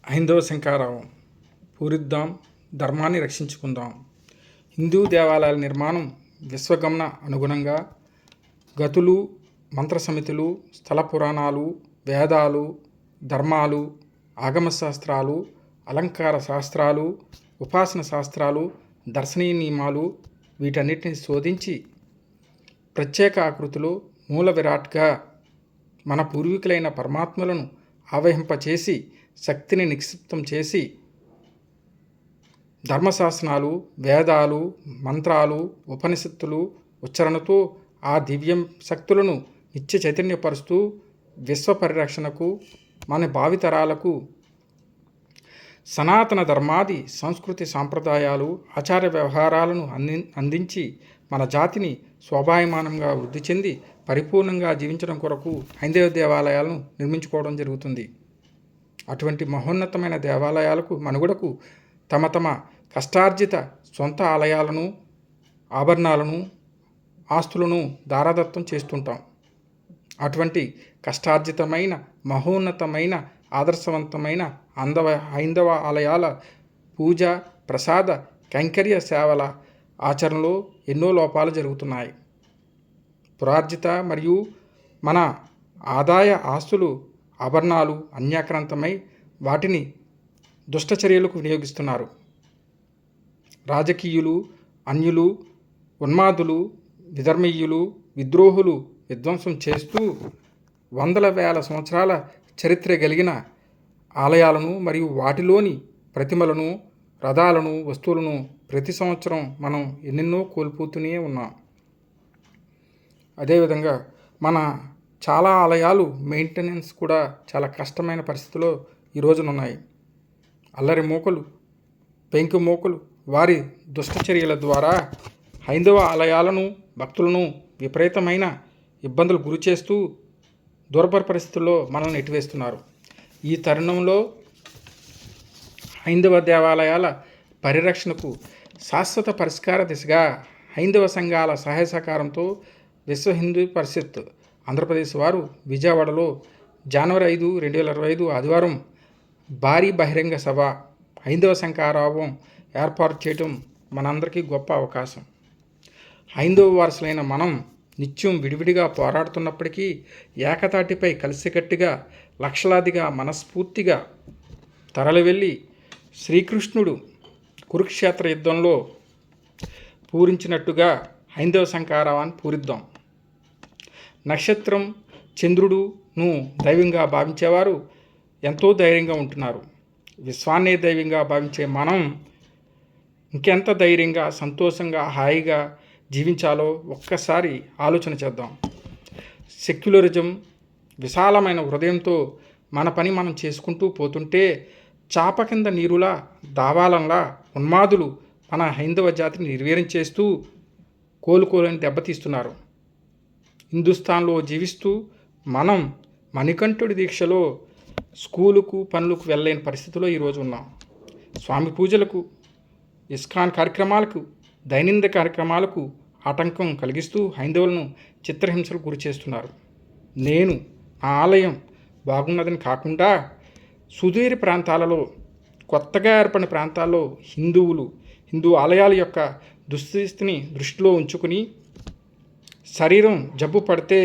హైందవ శంఖారావం పూరిద్దాం, ధర్మాన్ని రక్షించుకుందాం. హిందూ దేవాలయాల నిర్మాణం విశ్వగమన అనుగుణంగా గతులు, మంత్ర సమితులు, స్థల పురాణాలు, వేదాలు, ధర్మాలు, ఆగమ శాస్త్రాలు, అలంకార శాస్త్రాలు, ఉపాసన శాస్త్రాలు, దర్శనీయ నియమాలు వీటన్నిటిని శోధించి ప్రత్యేక ఆకృతిలో మూల విరాట్గా మన పూర్వీకులైన పరమాత్మలను ఆవహింపచేసి శక్తిని నిక్షిప్తం చేసి ధర్మశాసనాలు, వేదాలు, మంత్రాలు, ఉపనిషత్తులు ఉచ్చరణతో ఆ దివ్యం శక్తులను నిత్య చైతన్యపరుస్తూ విశ్వ పరిరక్షణకు మన భావితరాలకు సనాతన ధర్మాది సంస్కృతి సాంప్రదాయాలు, ఆచార వ్యవహారాలను అందించి మన జాతిని స్వాభాయమానంగా వృద్ధి చెంది పరిపూర్ణంగా జీవించడం కొరకు హైందవ దేవాలయాలను నిర్మించుకోవడం జరుగుతుంది. అటువంటి మహోన్నతమైన దేవాలయాలకు మనుగడకు తమ తమ కష్టార్జిత సొంత ఆలయాలను, ఆభరణాలను, ఆస్తులను దారాదత్తం చేస్తుంటాం. అటువంటి కష్టార్జితమైన మహోన్నతమైన ఆదర్శవంతమైన హైందవ ఆలయాల పూజ, ప్రసాద, కైంకర్య సేవల ఆచరణలో ఎన్నో లోపాలు జరుగుతున్నాయి. పురార్జిత మరియు మన ఆదాయ ఆస్తులు, ఆభరణాలు అన్యాక్రాంతమై వాటిని దుష్టచర్యలకు వినియోగిస్తున్నారు. రాజకీయులు, అన్యులు, ఉన్మాదులు, విధర్మీయులు, విద్రోహులు విధ్వంసం చేస్తూ వందల వేల సంవత్సరాల చరిత్ర కలిగిన ఆలయాలను మరియు వాటిలోని ప్రతిమలను, రథాలను, వస్తువులను ప్రతి సంవత్సరం మనం ఎన్నెన్నో కోల్పోతూనే ఉన్నాం. అదేవిధంగా మన చాలా ఆలయాలు మెయింటెనెన్స్ కూడా చాలా కష్టమైన పరిస్థితిలో ఈ రోజున ఉన్నాయి. అల్లరి మూకలు, పెంకు మూకలు వారి దుష్టచర్యల ద్వారా హైందవ ఆలయాలను, భక్తులను విపరీతమైన ఇబ్బందులు గురి చేస్తూ దుర్భర పరిస్థితుల్లో మనల్ని నెట్టివేస్తున్నారు. ఈ తరుణంలో హైందవ దేవాలయాల పరిరక్షణకు శాశ్వత పరిష్కార దిశగా హైందవ సంఘాల సహాయ సహకారంతో విశ్వ హిందూ పరిషత్ ఆంధ్రప్రదేశ్ వారు విజయవాడలో జనవరి 5, 2025 ఆదివారం భారీ బహిరంగ సభ హైందవ శంఖారావం ఏర్పాటు చేయడం మనందరికీ గొప్ప అవకాశం. హైందవ వారసులైన మనం నిత్యం విడివిడిగా పోరాడుతున్నప్పటికీ ఏకతాటిపై కలిసికట్టుగా లక్షలాదిగా మనస్ఫూర్తిగా తరలివెళ్ళి శ్రీకృష్ణుడు కురుక్షేత్ర యుద్ధంలో పూరించినట్టుగా హైందవ శంఖారావాన్ని పూరిద్దాం. నక్షత్రం, చంద్రుడును దైవంగా భావించేవారు ఎంతో ధైర్యంగా ఉంటున్నారు. విశ్వాన్నే దైవంగా భావించే మనం ఇంకెంత ధైర్యంగా, సంతోషంగా, హాయిగా జీవించాలో ఒక్కసారి ఆలోచన చేద్దాం. సెక్యులరిజం విశాలమైన హృదయంతో మన పని మనం చేసుకుంటూ పోతుంటే చాప కింద నీరులా, దావాలంలా ఉన్మాదులు మన హైందవ జాతిని నిర్వీర్యం చేస్తూ కోలుకోలేని దెబ్బతీస్తున్నారు. హిందుస్థాన్లో జీవిస్తూ మనం మణికంఠుడి దీక్షలో స్కూలుకు, పనులకు వెళ్ళలేని పరిస్థితిలో ఈరోజు ఉన్నాం. స్వామి పూజలకు, ఇస్కాన్ కార్యక్రమాలకు, దైనందిన కార్యక్రమాలకు ఆటంకం కలిగిస్తూ హైందవులను చిత్రహింసలకు గురి చేస్తున్నారు. నేను నా ఆలయం బాగున్నదని కాకుండా సుదూర ప్రాంతాలలో, కొత్తగా ఏర్పడిన ప్రాంతాల్లో హిందూ ఆలయాల యొక్క దుస్థితిని దృష్టిలో ఉంచుకుని శరీరం జబ్బు పడితే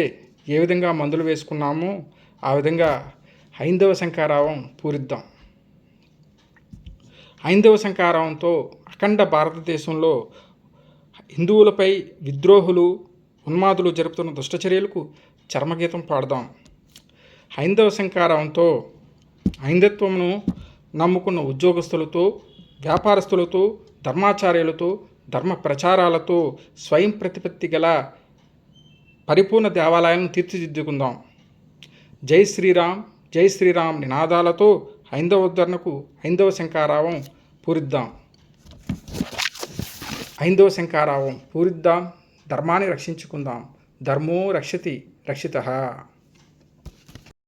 ఏ విధంగా మందులు వేసుకున్నామో ఆ విధంగా హైందవ శంఖారావం పూరిద్దాం. హైందవ శంఖారావంతో అఖండ భారతదేశంలో హిందువులపై విద్రోహులు, ఉన్మాదులు జరుపుతున్న దుష్టచర్యలకు చర్మగీతం పాడదాం. హైందవ శంఖారావంతో హైందత్వమును నమ్ముకున్న ఉద్యోగస్తులతో, వ్యాపారస్తులతో, ధర్మాచార్యులతో, ధర్మ ప్రచారాలతో స్వయం ప్రతిపత్తి గల పరిపూర్ణ దేవాలయాలను తీర్చిదిద్దుకుందాం. జై శ్రీరామ్, జై శ్రీరామ్ నినాదాలతో హైందవ ఉద్ధరణకు హైందవ శంఖారావం పూరిద్దాం. హైందవ శంఖారావం పూరిద్దాం, ధర్మాన్ని రక్షించుకుందాం. ధర్మో రక్షతి రక్షితః.